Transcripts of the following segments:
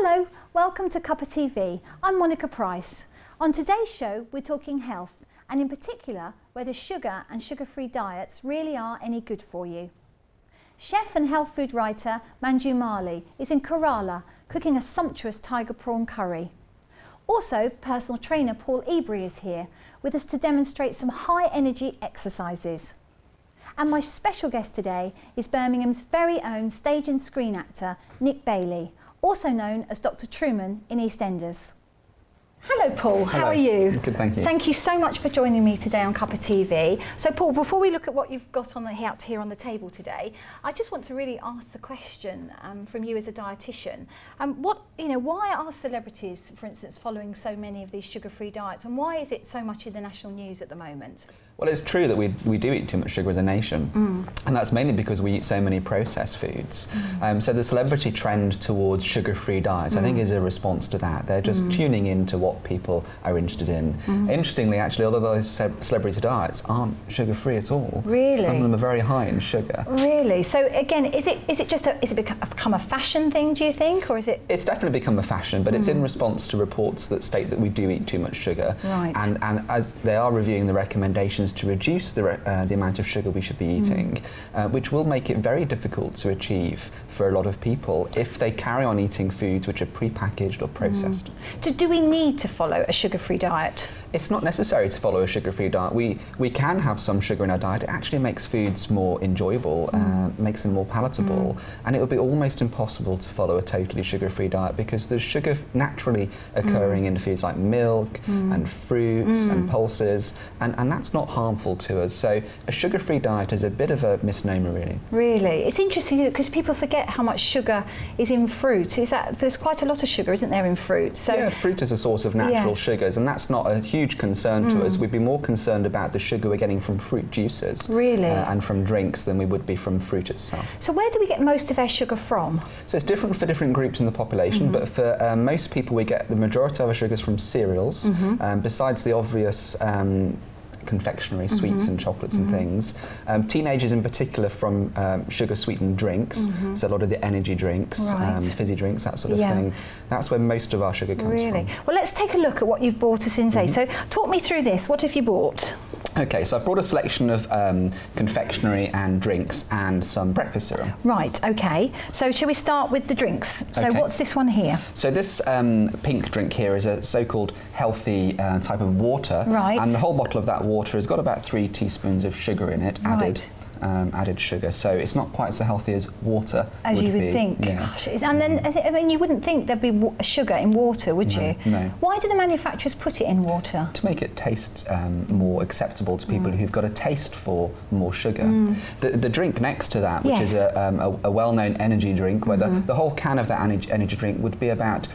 Hello, welcome to Cuppa TV. I'm Monica Price. On today's show, we're talking health, and in particular, whether sugar and sugar-free diets really are any good for you. Chef and health food writer Manju Malhi is in Kerala cooking a sumptuous tiger prawn curry. Also, personal trainer Paul Ebery is here with us to demonstrate some high-energy exercises. And my special guest today is Birmingham's very own stage and screen actor Nick Bailey, also known as Dr. Truman in EastEnders. Hello Paul, how are you? Good, thank you. Thank you so much for joining me today on Cuppa TV. So Paul, before we look at what you've got on out here on the table today, I just want to really ask the question from you as a dietitian. Why are celebrities, for instance, following so many of these sugar-free diets, and why is it so much in the national news at the moment? Well, it's true that we do eat too much sugar as a nation, and that's mainly because we eat so many processed foods. So the celebrity trend towards sugar-free diets, I think, is a response to that. They're just tuning into what people are interested in. Interestingly, actually, all of those celebrity diets aren't sugar-free at all. Really? Some of them are very high in sugar. Really? So again, is it become a fashion thing, do you think, or is it? It's definitely become a fashion, but it's in response to reports that state that we do eat too much sugar. Right. And as they are reviewing the recommendations to reduce the amount of sugar we should be eating, which will make it very difficult to achieve for a lot of people if they carry on eating foods which are pre-packaged or processed. Do we need to follow a sugar-free diet? It's not necessary to follow a sugar-free diet. We can have some sugar in our diet. It actually makes foods more enjoyable, makes them more palatable, and it would be almost impossible to follow a totally sugar-free diet because there's sugar naturally occurring in foods like milk and fruits and pulses, and that's not harmful to us. So a sugar-free diet is a bit of a misnomer, really. Really? It's interesting because people forget how much sugar is in fruit. There's quite a lot of sugar, isn't there, in fruit? So yeah, fruit is a source of natural sugars, and that's not a huge concern to us. We'd be more concerned about the sugar we're getting from fruit juices and from drinks than we would be from fruit itself. So where do we get most of our sugar from? So it's different for different groups in the population, but for most people we get the majority of our sugars from cereals, besides the obvious confectionery, sweets and chocolates and things. Teenagers in particular from sugar-sweetened drinks, so a lot of the energy drinks, fizzy drinks, that sort of thing. That's where most of our sugar comes from. Well, let's take a look at what you've brought us in today. So talk me through this. What have you brought? Okay, so I've brought a selection of confectionery and drinks and some breakfast cereal. Right, okay. So shall we start with the drinks? So what's this one here? So this pink drink here is a so-called healthy type of water. Right. And the whole bottle of that water has got about 3 teaspoons of sugar in it, added sugar, so it's not quite so healthy as water as would you would be. think. Gosh, and then I mean, you wouldn't think there'd be sugar in water, would you? No. Why do the manufacturers put it in water? To make it taste more acceptable to people who've got a taste for more sugar. The drink next to that, which is a well-known energy drink, where the whole can of that energy drink would be about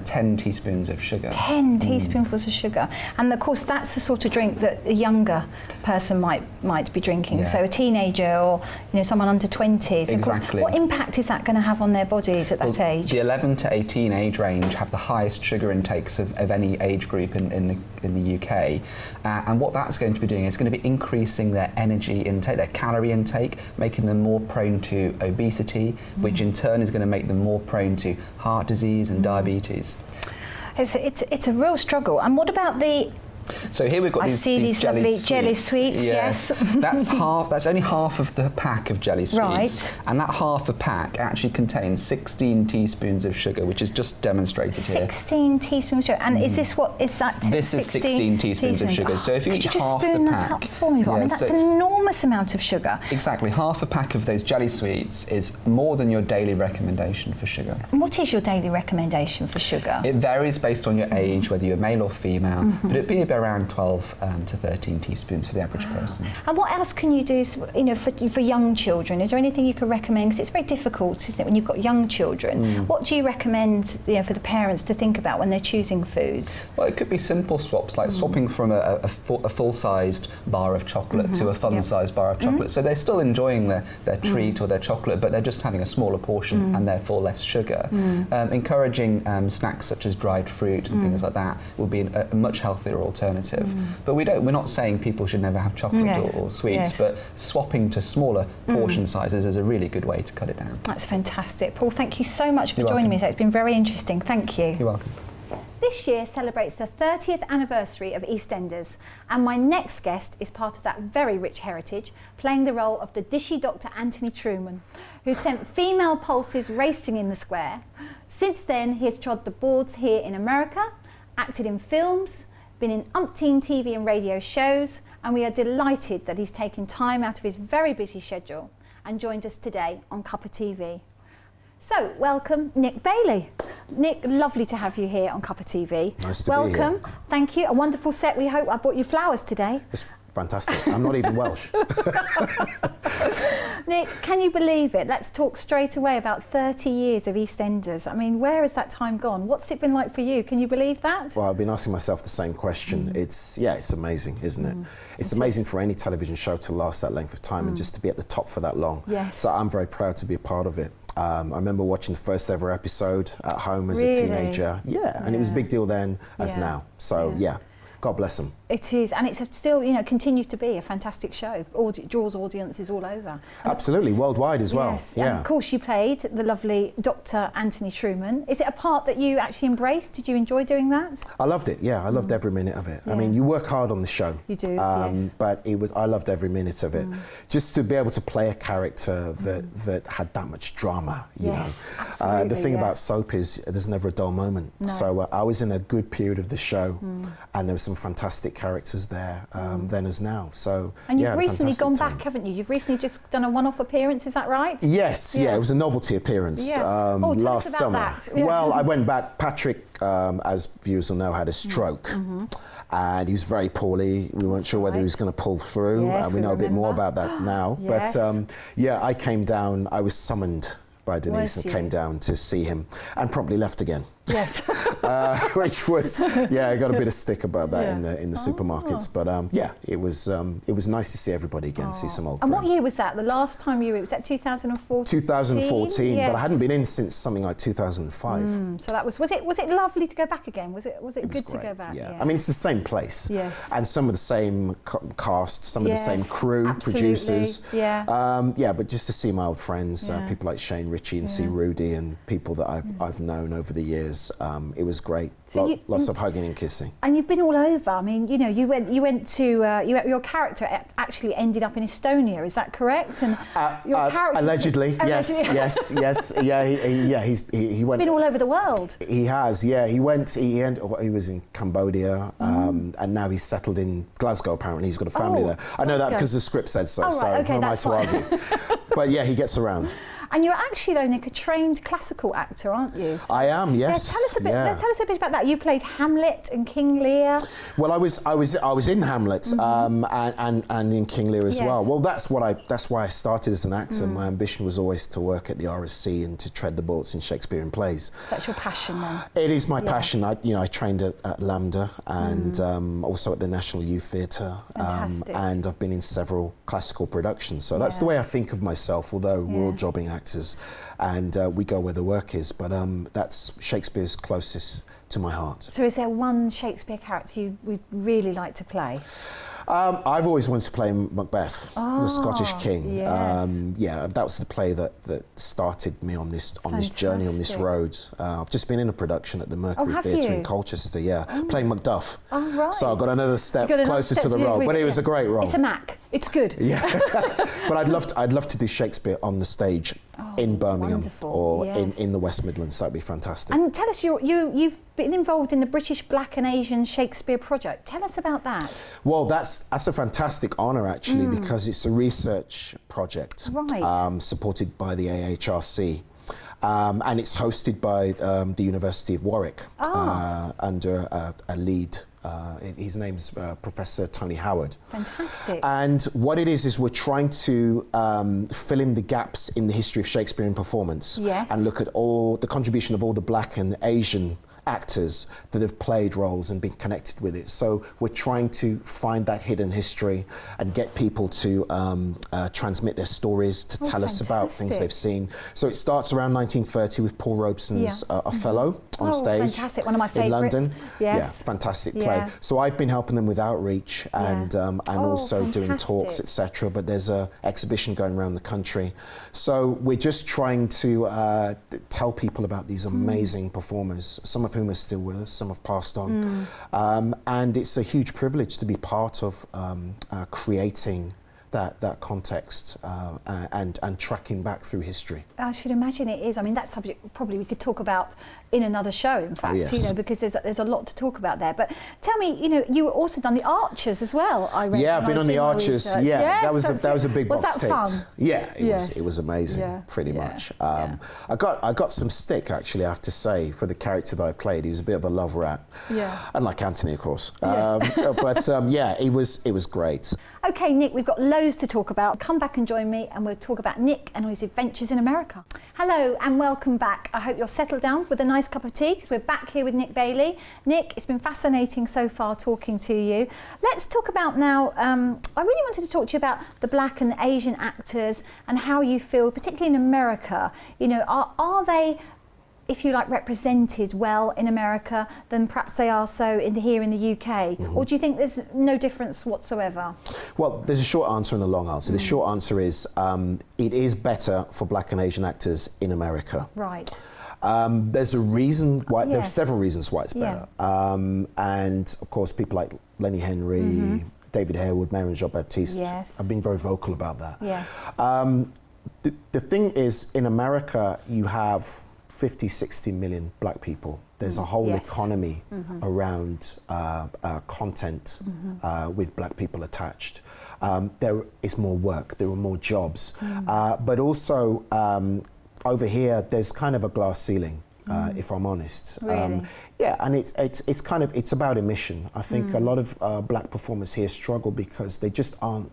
10 teaspoons of sugar. 10 teaspoonfuls of sugar, and of course that's the sort of drink that a younger person might be drinking. So a teenager or someone under 20s. Exactly. Of course, what impact is that going to have on their bodies at that age? The 11 to 18 age range have the highest sugar intakes of any age group in the UK, and what that's going to be doing is going to be increasing their energy intake, their calorie intake, making them more prone to obesity, which in turn is going to make them more prone to heart disease and diabetes. It's a real struggle. And what about the... So here we've got these lovely jelly sweets. Yes. That's only half of the pack of jelly sweets. Right. And that half a pack actually contains 16 teaspoons of sugar, which is just demonstrated here. 16 teaspoons of sugar. And is this what is that? This is 16 teaspoons of sugar. So if you eat half the pack... Could you just spoon that up for me? I mean, that's an enormous amount of sugar. Exactly. Half a pack of those jelly sweets is more than your daily recommendation for sugar. And what is your daily recommendation for sugar? It varies based on your age, whether you're male or female, but it'd be about around 12 to 13 teaspoons for the average person. And what else can you do, for young children? Is there anything you could recommend? Because it's very difficult, isn't it, when you've got young children. What do you recommend, for the parents to think about when they're choosing foods? Well, it could be simple swaps, like swapping from a full-sized bar of chocolate to a fun-sized bar of chocolate. So they're still enjoying their treat or their chocolate, but they're just having a smaller portion and therefore less sugar. Encouraging snacks such as dried fruit and things like that would be a much healthier alternative. alternative. But we're not saying people should never have chocolate or sweets, but swapping to smaller portion sizes is a really good way to cut it down. That's fantastic. Paul, thank you so much for joining me today. It's been very interesting. Thank you. You're welcome. This year celebrates the 30th anniversary of EastEnders, and my next guest is part of that very rich heritage, playing the role of the dishy Dr. Anthony Truman, who sent female pulses racing in the square. Since then, he has trod the boards here in America, acted in films, been in umpteen TV and radio shows, and we are delighted that he's taken time out of his very busy schedule and joined us today on Cuppa TV. So, welcome, Nick Bailey. Nick, lovely to have you here on Cuppa TV. Nice to be here. Welcome. Thank you. A wonderful set, we hope. I brought you flowers today. It's fantastic. I'm not even Welsh. Nick, can you believe it? Let's talk straight away about 30 years of EastEnders. I mean, where has that time gone? What's it been like for you? Can you believe that? Well, I've been asking myself the same question. It's amazing, isn't it? It's amazing for any television show to last that length of time and just to be at the top for that long. Yes. So I'm very proud to be a part of it. I remember watching the first ever episode at home as a teenager. Yeah, and it was a big deal then as now. So yeah, God bless them. It is, and it's still, you know, continues to be a fantastic show. Draws audiences all over. Absolutely, worldwide as well. Yes, yeah. and of course you played the lovely Dr. Anthony Truman. Is it a part that you actually embraced? Did you enjoy doing that? I loved it, yeah. I loved every minute of it. I mean, you work hard on the show. You do, yes. But I loved every minute of it. Just to be able to play a character that had that much drama, you know. Absolutely, the thing about soap is there's never a dull moment. No. So I was in a good period of the show and there were some fantastic characters there then as now. So and you've recently gone time. back, haven't you? You've recently just done a one-off appearance, is that right? Yes, yeah, it was a novelty appearance last summer. That. Yeah. Well, I went back. Patrick, as viewers will know, had a stroke. And he was very poorly. We weren't sure whether he was going to pull through. Yes, we know a bit more about that now. Yes. But yeah, I came down. I was summoned by Denise and came down to see him and promptly left again. Yes. Which was, I got a bit of stick about that in the supermarkets. But yeah, it was nice to see everybody again, see some old friends. And what year was that? The last time you were, was that 2014? 2014, but I hadn't been in since something like 2005. So that was it lovely to go back again? Was it good to go back? Yeah. I mean, it's the same place. Yes. And some of the same cast, some of the same crew, producers. Yeah. But just to see my old friends, people like Shane Ritchie and see Rudy and people that I've known over the years. It was great. So lots of hugging and kissing. And you've been all over. I mean, you know, you went to your character actually ended up in Estonia. Is that correct? And your character allegedly, yes. Yeah, he went. He's been all over the world. He has. Yeah, he was in Cambodia, and now he's settled in Glasgow. Apparently, he's got a family there. I know that because the script said so. Oh, right, okay, who am I to argue? But yeah, he gets around. And you're actually, though, Nick, a trained classical actor, aren't you? So, I am, yes. Tell us a bit about that. You played Hamlet and King Lear. Well, I was in Hamlet and in King Lear as well. Well, that's why I started as an actor. My ambition was always to work at the RSC and to tread the boards in Shakespearean plays. That's your passion, then. It is my passion. I trained at Lambda and also at the National Youth Theatre, and I've been in several classical productions. So that's the way I think of myself. Although we're all jobbing actors, and we go where the work is. But that's Shakespeare's closest to my heart. So is there one Shakespeare character you would really like to play? I've always wanted to play Macbeth, the Scottish king. Yes. That was the play that started me on this journey, on this road. I've just been in a production at the Mercury Theatre in Colchester, playing Macduff. Oh, right. So I got another step closer to the role, but it was a great role. It's a Mac. It's good. Yeah, but I'd love to do Shakespeare on the stage in Birmingham or in the West Midlands. That'd be fantastic. And tell us, you've been involved in the British Black and Asian Shakespeare Project. Tell us about that. Well, that's a fantastic honour actually, because it's a research project supported by the AHRC. And it's hosted by the University of Warwick under a lead. His name's Professor Tony Howard. Fantastic. And what it is we're trying to fill in the gaps in the history of Shakespearean performance and look at all the contribution of all the Black and Asian actors that have played roles and been connected with it. So we're trying to find that hidden history and get people to transmit their stories, to tell us about things they've seen. So it starts around 1930 with Paul Robeson's Othello on stage. Fantastic, one of my favourites. In London. Yes. Yeah, fantastic play. So I've been helping them with outreach and also doing talks, etc. But there's an exhibition going around the country. So we're just trying to tell people about these amazing performers, some of whom are still with us, some have passed on. And it's a huge privilege to be part of creating that context and tracking back through history. I should imagine it is. I mean, that subject probably we could talk about in another show, in fact, you know, because there's a lot to talk about there. But tell me, you know, you were also done the Archers as well, I read. Yeah, I've been on the Archers. Yeah, yes, that was a big box Was that fun? Yeah, it was amazing, pretty much. I got some stick, actually, I have to say, for the character that I played. He was a bit of a love rat. Yeah. Unlike Anthony, of course. But yeah, it was great. Okay, Nick, we've got loads to talk about. Come back and join me and we'll talk about Nick and his adventures in America. Hello and welcome back. I hope you're settled down with a nice cup of tea because we're back here with Nick Bailey. Nick, it's been fascinating so far talking to you. Let's talk about now, I really wanted to talk to you about the Black and Asian actors and how you feel, particularly in America. You know, are they, if you like, represented well in America than perhaps they are so here in the UK? Or do you think there's no difference whatsoever? Well, there's a short answer and a long answer. The short answer is it is better for Black and Asian actors in America. Right. There's a reason why, there's several reasons why it's better. And of course, people like Lenny Henry, David Harewood, Marion Jean-Baptiste have been very vocal about that. Yes. The thing is, in America, you have 50, 60 million black people. There's a whole economy around content with black people attached. There is more work, there are more jobs. But also, over here, there's kind of a glass ceiling, if I'm honest. Really? Yeah, and it's kind of, it's about emission. I think a lot of black performers here struggle because they just aren't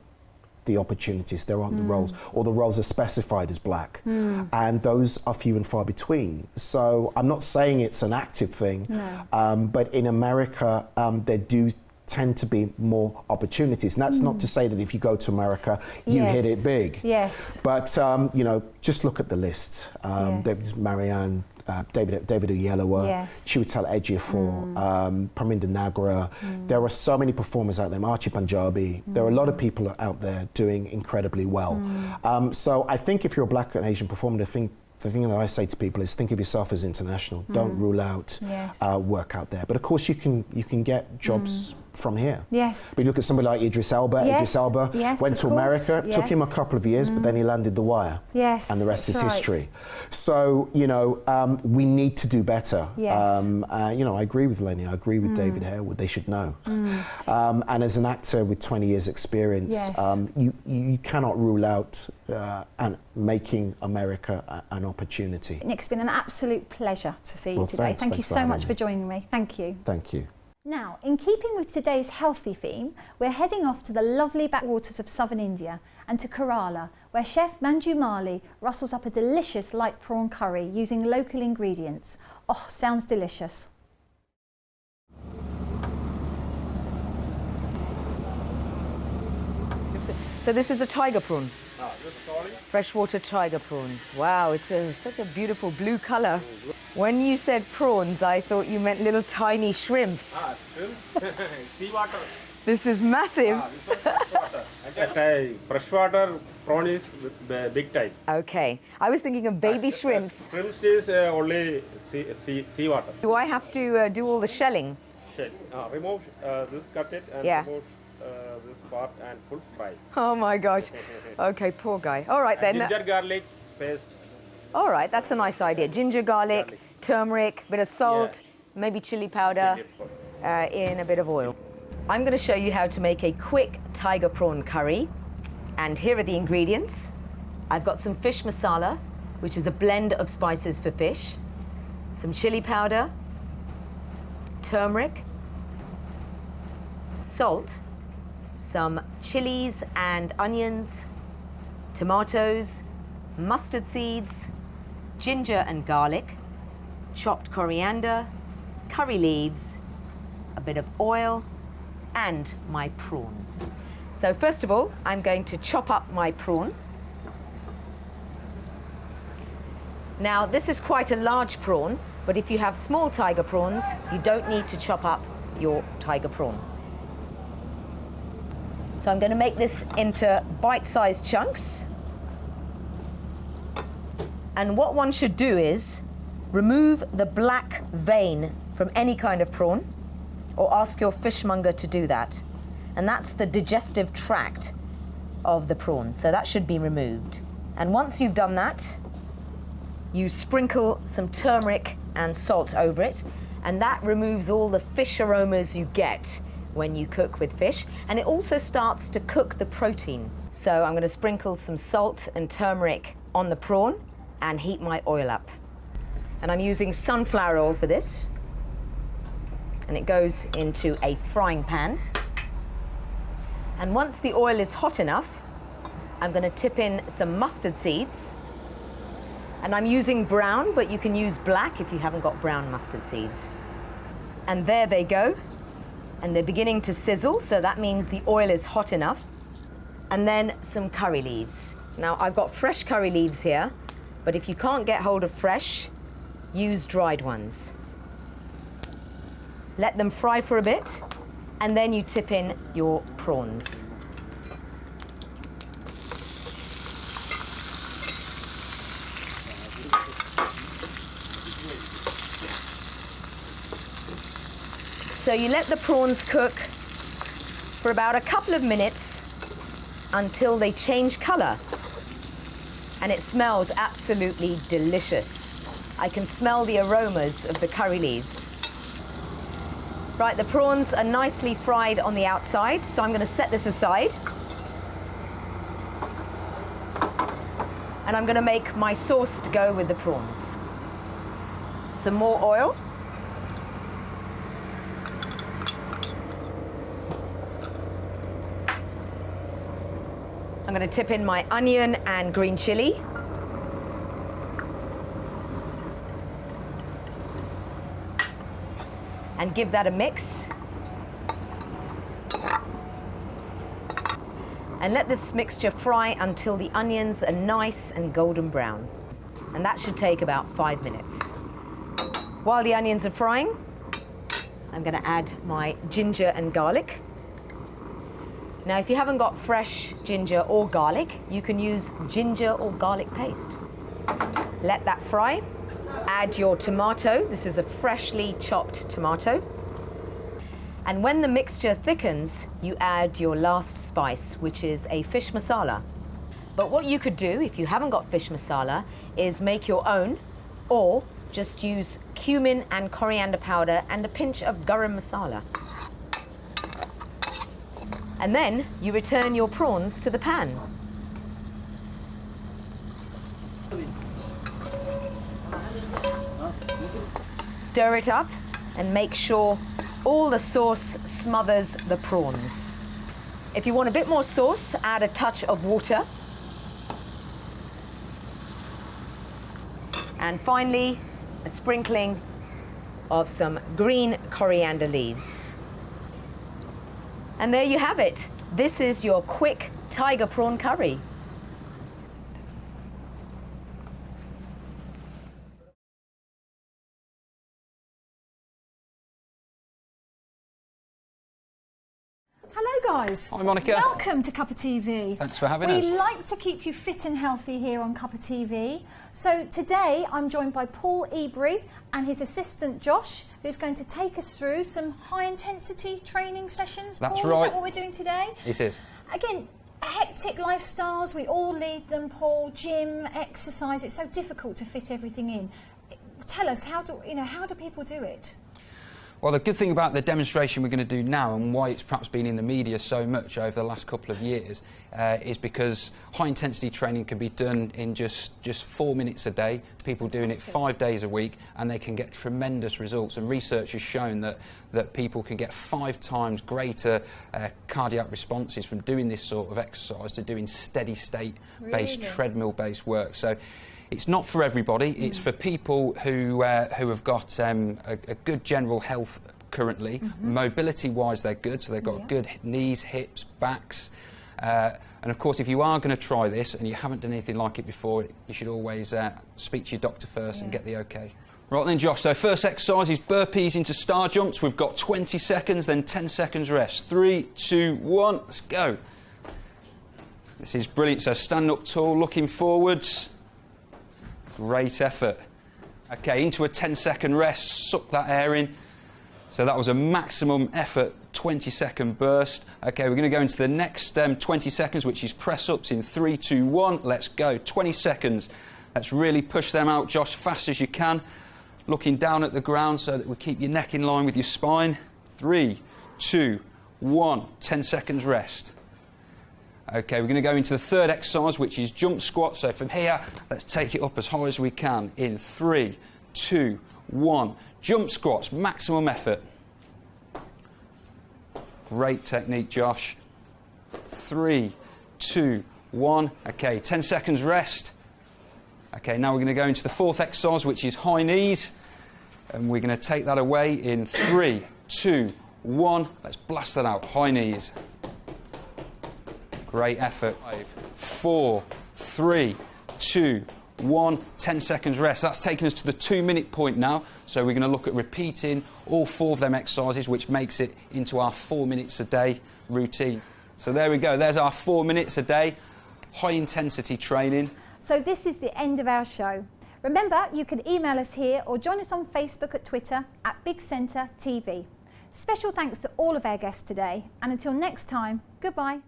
the opportunities, there aren't the roles, or the roles are specified as black, and those are few and far between. So I'm not saying it's an active thing, but in America there do tend to be more opportunities, and that's not to say that if you go to America you hit it big. Yes. But you know, just look at the list. There's Marianne, David Oyelowo, Chiwetel Ejiofor, Parminder Nagra. There are so many performers out there, Archie Punjabi. There are a lot of people out there doing incredibly well. So I think if you're a Black and Asian performer, the thing that I say to people is think of yourself as international. Don't rule out work out there. But of course you can get jobs from here. Yes. We look at somebody like Idris Elba. Idris Elba went to America. It took him a couple of years, but then he landed The Wire. Yes. And the rest is history. So, you know, we need to do better. Yes. You know, I agree with Lenny. I agree with David Harewood. They should know. And as an actor with 20 years experience, you cannot rule out and making America an opportunity. Nick, it's been an absolute pleasure to see you today. Thank you so much for joining me. Thank you. Thank you. Now, in keeping with today's healthy theme, we're heading off to the lovely backwaters of southern India and to Kerala, where Chef Manju Malhi rustles up a delicious light prawn curry using local ingredients. Oh, sounds delicious. So this is a tiger prawn? Freshwater tiger prawns. Wow, it's such a beautiful blue colour. When you said prawns, I thought you meant little tiny shrimps. Shrimps, seawater. This is massive. Freshwater prawn is the big type. Okay, I was thinking of baby shrimps. Shrimps is only seawater. Do I have to do all the shelling? Remove this, cut it, and remove this part and full fry. Oh my gosh. Okay, poor guy. All right then. Ginger garlic paste. All right, that's a nice idea. Ginger, garlic, turmeric, bit of salt, maybe chili powder, in a bit of oil. I'm going to show you how to make a quick tiger prawn curry. And here are the ingredients. I've got some fish masala, which is a blend of spices for fish, some chili powder, turmeric, salt, some chilies and onions, tomatoes, mustard seeds, ginger and garlic, chopped coriander, curry leaves, a bit of oil, and my prawn. So first of all, I'm going to chop up my prawn. Now, this is quite a large prawn, but if you have small tiger prawns, you don't need to chop up your tiger prawn. So I'm going to make this into bite-sized chunks. And what one should do is remove the black vein from any kind of prawn, or ask your fishmonger to do that. And that's the digestive tract of the prawn, so that should be removed. And once you've done that, you sprinkle some turmeric and salt over it, and that removes all the fish aromas you get when you cook with fish, and it also starts to cook the protein. So I'm going to sprinkle some salt and turmeric on the prawn and heat my oil up. And I'm using sunflower oil for this, and it goes into a frying pan. And once the oil is hot enough, I'm going to tip in some mustard seeds. And I'm using brown, but you can use black if you haven't got brown mustard seeds. And there they go. And they're beginning to sizzle, so that means the oil is hot enough. And then some curry leaves. Now, I've got fresh curry leaves here, but if you can't get hold of fresh, use dried ones. Let them fry for a bit, and then you tip in your prawns. So you let the prawns cook for about a couple of minutes until they change color. And it smells absolutely delicious. I can smell the aromas of the curry leaves. Right, the prawns are nicely fried on the outside, so I'm going to set this aside. And I'm going to make my sauce to go with the prawns. Some more oil. I'm going to tip in my onion and green chili. And give that a mix. And let this mixture fry until the onions are nice and golden brown. And that should take about 5 minutes. While the onions are frying, I'm going to add my ginger and garlic. Now, if you haven't got fresh ginger or garlic, you can use ginger or garlic paste. Let that fry. Add your tomato. This is a freshly chopped tomato. And when the mixture thickens, you add your last spice, which is a fish masala. But what you could do, if you haven't got fish masala, is make your own, or just use cumin and coriander powder and a pinch of garam masala. And then you return your prawns to the pan. Stir it up and make sure all the sauce smothers the prawns. If you want a bit more sauce, add a touch of water. And finally, a sprinkling of some green coriander leaves. And there you have it. This is your quick tiger prawn curry. Hello guys. Hi Monica. Welcome to Cuppa TV. Thanks for having us. We like to keep you fit and healthy here on Cuppa TV. So today I'm joined by Paul Ebury and his assistant Josh, who's going to take us through some high intensity training sessions. That's Paul, right. Is that what we're doing today? It is. Again, hectic lifestyles, we all lead them, Paul. Gym, exercise, it's so difficult to fit everything in. Tell us, how do people do it? Well, the good thing about the demonstration we're going to do now, and why it's perhaps been in the media so much over the last couple of years, is because high-intensity training can be done in just 4 minutes a day. People doing it 5 days a week, and they can get tremendous results. And research has shown that people can get 5 times greater cardiac responses from doing this sort of exercise to doing steady-state-based, treadmill-based work. So It's not for everybody. It's for people who have got a good general health currently. Mobility-wise, they're good, so they've got good knees, hips, backs. And of course, if you are going to try this and you haven't done anything like it before, you should always speak to your doctor first and get the okay. Right then, Josh, so first exercise is burpees into star jumps. We've got 20 seconds, then 10 seconds rest. 3, 2, 1, let's go. This is brilliant. So stand up tall, looking forwards. Great effort. Okay, into a 10-second rest, suck that air in. So that was a maximum effort 20-second burst. Okay, we're going to go into the next 20 seconds, which is press-ups in 3, 2, 1. Let's go. 20 seconds. Let's really push them out, Josh, fast as you can. Looking down at the ground so that we keep your neck in line with your spine. 3, 2, 1. 10 seconds rest. Okay, we're going to go into the third exercise, which is jump squat. So from here, let's take it up as high as we can in 3, 2, 1. Jump squats, maximum effort. Great technique, Josh. 3, 2, 1. Okay, 10 seconds rest. Okay, now we're going to go into the fourth exercise, which is high knees. And we're going to take that away in 3, 2, 1. Let's blast that out. High knees. Great effort. 5, 4, 3, 2, 1. 10 seconds rest. That's taken us to the 2-minute point now. So we're going to look at repeating all 4 of them exercises, which makes it into our 4 minutes a day routine. So there we go. There's our 4 minutes a day, high intensity training. So this is the end of our show. Remember, you can email us here or join us on Facebook or Twitter at Big Centre TV. Special thanks to all of our guests today, and until next time, goodbye.